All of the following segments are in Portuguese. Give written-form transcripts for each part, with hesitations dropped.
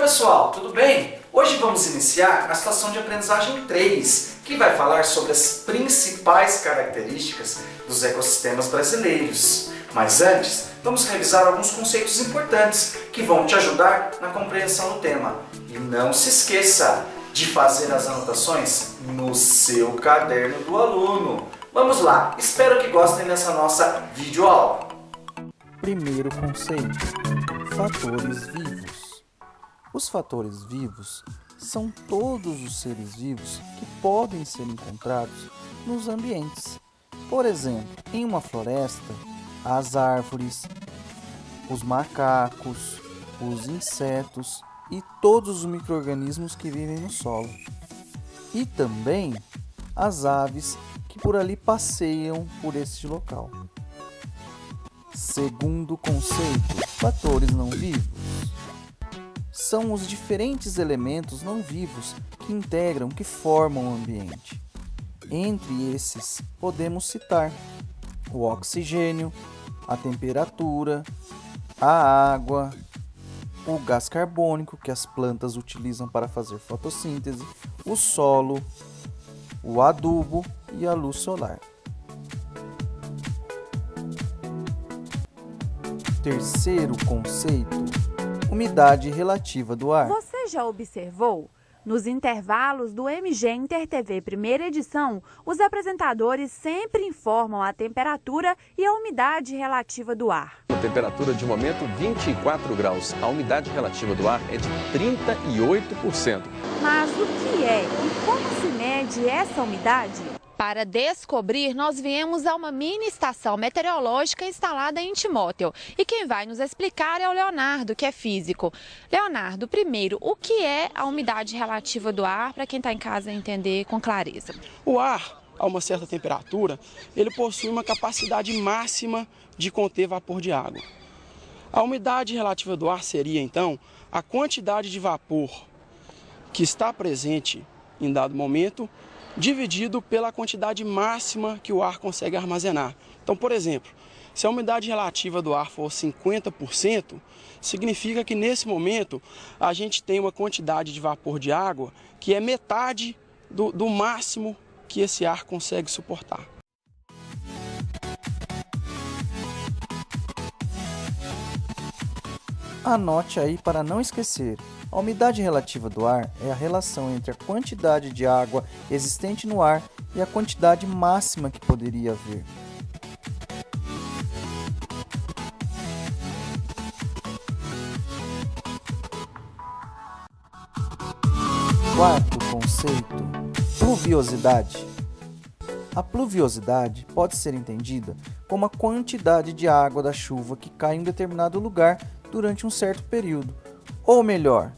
pessoal, tudo bem? Hoje vamos iniciar a situação de aprendizagem 3, que vai falar sobre as principais características dos ecossistemas brasileiros. Mas antes, vamos revisar alguns conceitos importantes que vão te ajudar na compreensão do tema. E não se esqueça de fazer as anotações no seu caderno do aluno. Vamos lá, espero que gostem dessa nossa videoaula. Primeiro conceito: fatores vivos. Os fatores vivos são todos os seres vivos que podem ser encontrados nos ambientes. Por exemplo, em uma floresta, as árvores, os macacos, os insetos e todos os micro-organismos que vivem no solo. E também as aves que por ali passeiam por este local. Segundo conceito: fatores não vivos. São os diferentes elementos não vivos que integram, que formam o ambiente. Entre esses, podemos citar o oxigênio, a temperatura, a água, o gás carbônico que as plantas utilizam para fazer fotossíntese, o solo, o adubo e a luz solar. Terceiro conceito: umidade relativa do ar. Você já observou? Nos intervalos do MG Inter TV primeira edição, os apresentadores sempre informam a temperatura e a umidade relativa do ar. A temperatura de momento 24 graus. A umidade relativa do ar é de 38%. Mas o que é e como se mede essa umidade? Para descobrir, nós viemos a uma mini estação meteorológica instalada em Timóteo. E quem vai nos explicar é o Leonardo, que é físico. Leonardo, primeiro, o que é a umidade relativa do ar, para quem está em casa entender com clareza? O ar, a uma certa temperatura, ele possui uma capacidade máxima de conter vapor de água. A umidade relativa do ar seria, então, a quantidade de vapor que está presente em dado momento, dividido pela quantidade máxima que o ar consegue armazenar. Então, por exemplo, se a umidade relativa do ar for 50%, significa que nesse momento a gente tem uma quantidade de vapor de água que é metade do máximo que esse ar consegue suportar. Anote aí para não esquecer. A umidade relativa do ar é a relação entre a quantidade de água existente no ar e a quantidade máxima que poderia haver. Quarto conceito: pluviosidade. A pluviosidade pode ser entendida como a quantidade de água da chuva que cai em um determinado lugar durante um certo período. Ou melhor,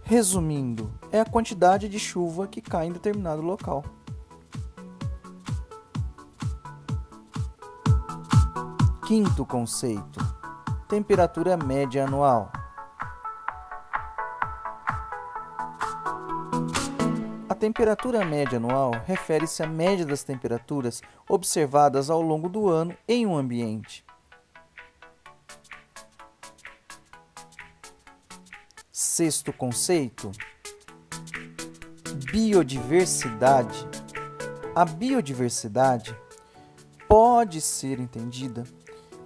resumindo, é a quantidade de chuva que cai em determinado local. Quinto conceito: temperatura média anual. A temperatura média anual refere-se à média das temperaturas observadas ao longo do ano em um ambiente. Sexto conceito: biodiversidade. A biodiversidade pode ser entendida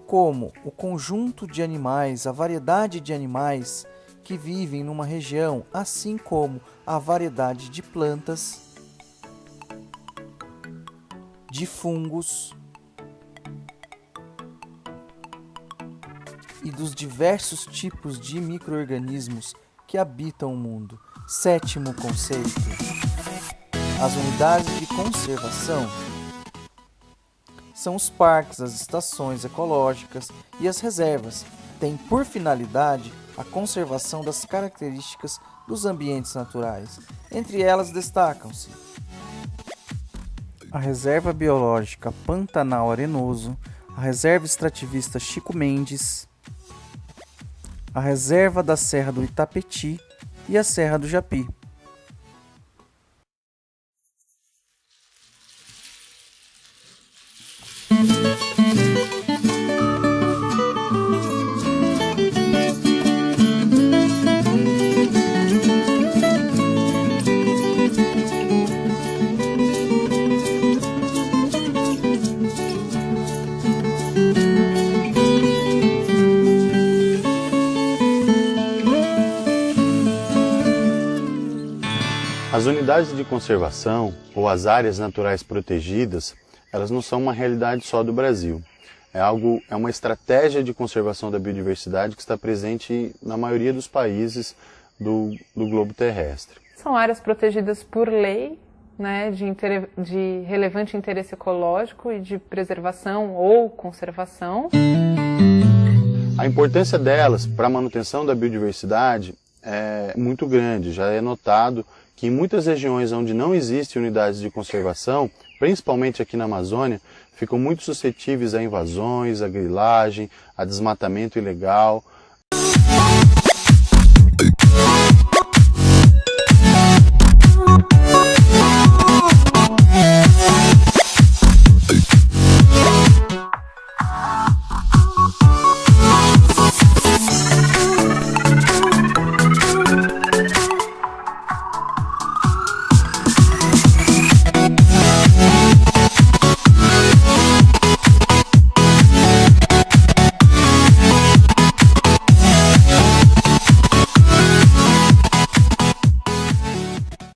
como o conjunto de animais, a variedade de animais que vivem numa região, assim como a variedade de plantas, de fungos e dos diversos tipos de micro-organismos que habitam o mundo. Sétimo conceito: as unidades de conservação são os parques, as estações ecológicas e as reservas. Têm por finalidade a conservação das características dos ambientes naturais. Entre elas destacam-se a Reserva Biológica Pantanal Arenoso, a Reserva Extrativista Chico Mendes, a Reserva da Serra do Itapetí e a Serra do Japi. As unidades de conservação ou as áreas naturais protegidas, elas não são uma realidade só do Brasil. É uma estratégia de conservação da biodiversidade que está presente na maioria dos países do globo terrestre. São áreas protegidas por lei, né, de relevante interesse ecológico e de preservação ou conservação. A importância delas para a manutenção da biodiversidade é muito grande. Já é notado que em muitas regiões onde não existem unidades de conservação, principalmente aqui na Amazônia, ficam muito suscetíveis a invasões, a grilagem, a desmatamento ilegal,